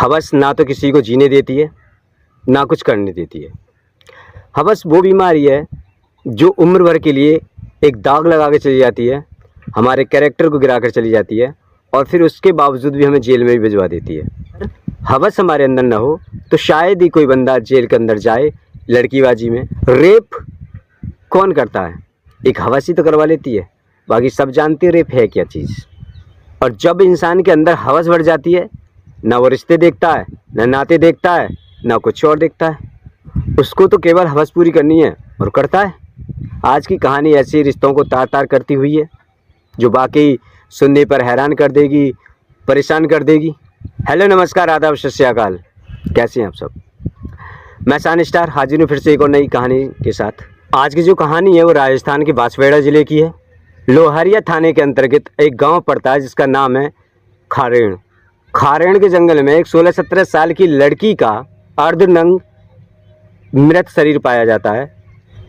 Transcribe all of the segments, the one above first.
हवस ना तो किसी को जीने देती है ना कुछ करने देती है। हवस वो बीमारी है जो उम्र भर के लिए एक दाग लगा के चली जाती है, हमारे कैरेक्टर को गिरा कर चली जाती है और फिर उसके बावजूद भी हमें जेल में भी भिजवा देती है। हवस हमारे अंदर ना हो तो शायद ही कोई बंदा जेल के अंदर जाए लड़कीबाजी में। रेप कौन करता है? एक हवस ही तो करवा लेती है, बाकी सब जानते हैं रेप है क्या चीज़। और जब इंसान के अंदर हवस बढ़ जाती है, ना वो रिश्ते देखता है, ना नाते देखता है, ना कुछ और देखता है, उसको तो केवल हवस पूरी करनी है और करता है। आज की कहानी ऐसी रिश्तों को तार तार करती हुई है जो बाकी सुनने पर हैरान कर देगी, परेशान कर देगी। हेलो नमस्कार आदाब सत श्री अकाल, कैसे हैं आप सब? मैं सान स्टार हाजिर हूँ फिर से एक और नई कहानी के साथ। आज की जो कहानी है वो राजस्थान के बांसवाड़ा ज़िले की है। लोहारिया थाने के अंतर्गत एक गांव पड़ता है जिसका नाम है खारेण। खारेण के जंगल में एक 16-17 साल की लड़की का अर्धनग्न मृत शरीर पाया जाता है।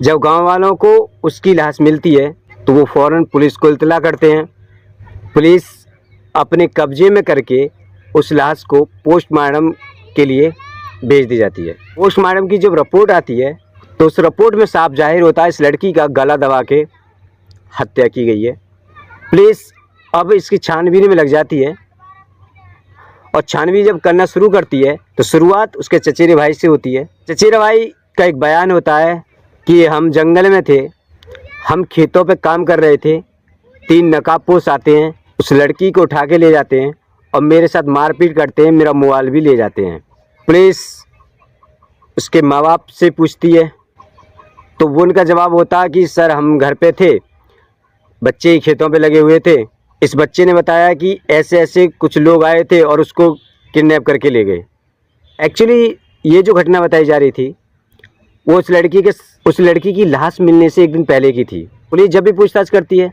जब गांव वालों को उसकी लाश मिलती है तो वो फ़ौरन पुलिस को इत्तला करते हैं। पुलिस अपने कब्जे में करके उस लाश को पोस्टमार्टम के लिए भेज दी जाती है। पोस्टमार्टम की जब रिपोर्ट आती है तो उस रिपोर्ट में साफ जाहिर होता है इस लड़की का गला दबा के हत्या की गई है। पुलिस अब इसकी छानबीन में लग जाती है और छानबीन जब करना शुरू करती है तो शुरुआत उसके चचेरे भाई से होती है। चचेरे भाई का एक बयान होता है कि हम जंगल में थे, हम खेतों पे काम कर रहे थे, 3 नकाबपोश आते हैं, उस लड़की को उठा के ले जाते हैं और मेरे साथ मारपीट करते हैं, मेरा मोबाइल भी ले जाते हैं। पुलिस उसके माँ बाप से पूछती है तो वो उनका जवाब होता है कि सर हम घर पे थे, बच्चे खेतों पे लगे हुए थे। इस बच्चे ने बताया कि ऐसे ऐसे कुछ लोग आए थे और उसको किडनैप करके ले गए। एक्चुअली ये जो घटना बताई जा रही थी वो उस लड़की की लाश मिलने से एक दिन पहले की थी। पुलिस जब भी पूछताछ करती है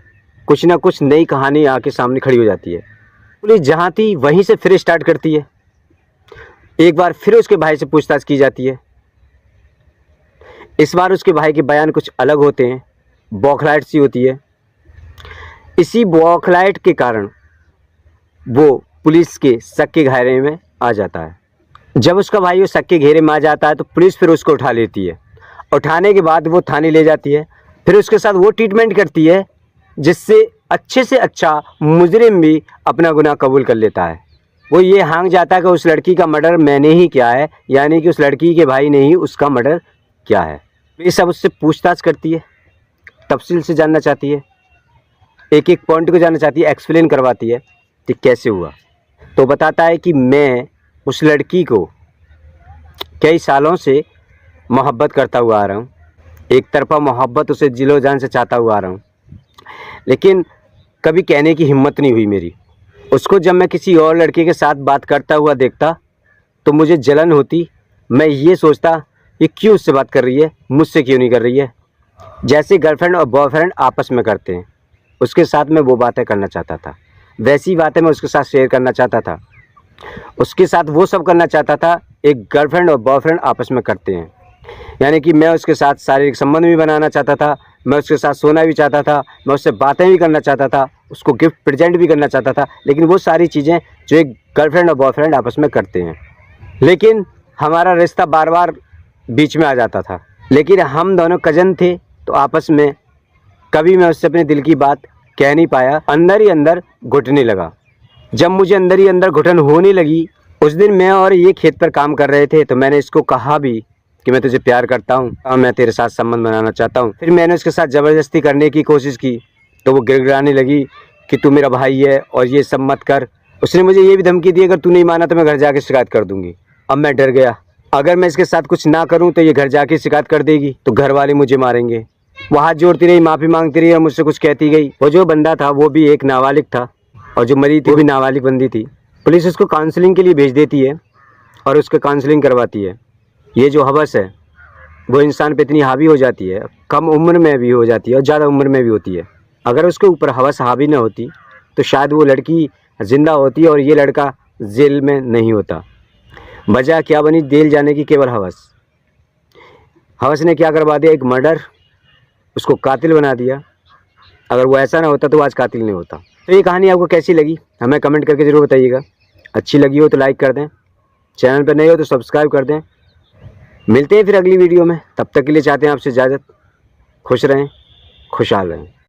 कुछ ना कुछ नई कहानी आके सामने खड़ी हो जाती है। पुलिस जहाँ थी वहीं से फिर स्टार्ट करती है। एक बार फिर उसके भाई से पूछताछ की जाती है। इस बार उसके भाई के बयान कुछ अलग होते हैं, बौखलाहट सी होती है। इसी बौखलाहट के कारण वो पुलिस के शक के घेरे में आ जाता है। जब उसका भाई उस शक के घेरे में आ जाता है तो पुलिस फिर उसको उठा लेती है। उठाने के बाद वो थाने ले जाती है, फिर उसके साथ वो ट्रीटमेंट करती है जिससे अच्छे से अच्छा मुजरिम भी अपना गुनाह कबूल कर लेता है। वो ये हाँक जाता है कि उस लड़की का मर्डर मैंने ही किया है, यानी कि उस लड़की के भाई ने ही उसका मर्डर किया है। ये सब उससे पूछताछ करती है, तफसील से जानना चाहती है, एक एक पॉइंट को जानना चाहती है, एक्सप्लेन करवाती है कि कैसे हुआ। तो बताता है कि मैं उस लड़की को कई सालों से मोहब्बत करता हुआ आ रहा हूँ, एक तरफा मोहब्बत उसे जिलो जान से चाहता हुआ आ रहा हूँ, लेकिन कभी कहने की हिम्मत नहीं हुई मेरी। उसको जब मैं किसी और लड़के के साथ बात करता हुआ देखता तो मुझे जलन होती। मैं ये सोचता ये क्यों उससे बात कर रही है, मुझसे क्यों नहीं कर रही है। जैसे गर्लफ्रेंड और बॉयफ्रेंड आपस में करते हैं, उसके साथ मैं वो बातें करना चाहता था, वैसी बातें मैं उसके साथ शेयर करना चाहता था, उसके साथ वो सब करना चाहता था एक गर्लफ्रेंड और बॉयफ्रेंड आपस में करते हैं। यानी कि मैं उसके साथ शारीरिक संबंध भी बनाना चाहता था, मैं उसके साथ सोना भी चाहता था, मैं उससे बातें भी करना चाहता था, उसको गिफ्ट प्रेजेंट भी करना चाहता था, लेकिन वो सारी चीज़ें जो एक गर्लफ्रेंड और बॉयफ्रेंड आपस में करते हैं। लेकिन हमारा रिश्ता बार बार बीच में आ जाता था। लेकिन हम दोनों कज़न थे तो आपस में कभी मैं उससे अपने दिल की बात कह नहीं पाया, अंदर ही अंदर घुटने लगा। जब मुझे अंदर ही अंदर घुटन होने लगी, उस दिन मैं और ये खेत पर काम कर रहे थे तो मैंने इसको कहा भी कि मैं तुझे प्यार करता हूँ और मैं तेरे साथ संबंध बनाना चाहता हूँ। फिर मैंने उसके साथ ज़बरदस्ती करने की कोशिश की तो वो गिड़गिड़ाने लगी कि तू मेरा भाई है और ये सब मत कर। उसने मुझे ये भी धमकी दी अगर तू नहीं माना तो मैं घर जाके शिकायत कर दूँगी। अब मैं डर गया, अगर मैं इसके साथ कुछ ना करूँ तो ये घर जाके शिकायत कर देगी तो घर वाले मुझे मारेंगे। वो हाथ जोड़ती रही, माफ़ी मांगती रही और मुझसे कुछ कहती गई। वो जो बंदा था वो भी एक नाबालिग था और जो मरी थी वो भी नाबालिग बंदी थी। पुलिस उसको काउंसलिंग के लिए भेज देती है और उसको काउंसलिंग करवाती है। ये जो हवस है वो इंसान पे इतनी हावी हो जाती है, कम उम्र में भी हो जाती है और ज़्यादा उम्र में भी होती है। अगर उसके ऊपर हवस हावी ना होती तो शायद वो लड़की ज़िंदा होती और ये लड़का जेल में नहीं होता। वजह क्या बनी जेल जाने की? केवल हवस। हवस ने क्या करवा दिया, एक मर्डर, उसको कातिल बना दिया। अगर वो ऐसा ना होता तो आज कातिल नहीं होता। तो ये कहानी आपको कैसी लगी हमें कमेंट करके ज़रूर बताइएगा। अच्छी लगी हो तो लाइक कर दें, चैनल पर नए हो तो सब्सक्राइब कर दें। मिलते हैं फिर अगली वीडियो में, तब तक के लिए चाहते हैं आपसे इजाज़त। खुश रहें, खुशहाल रहें।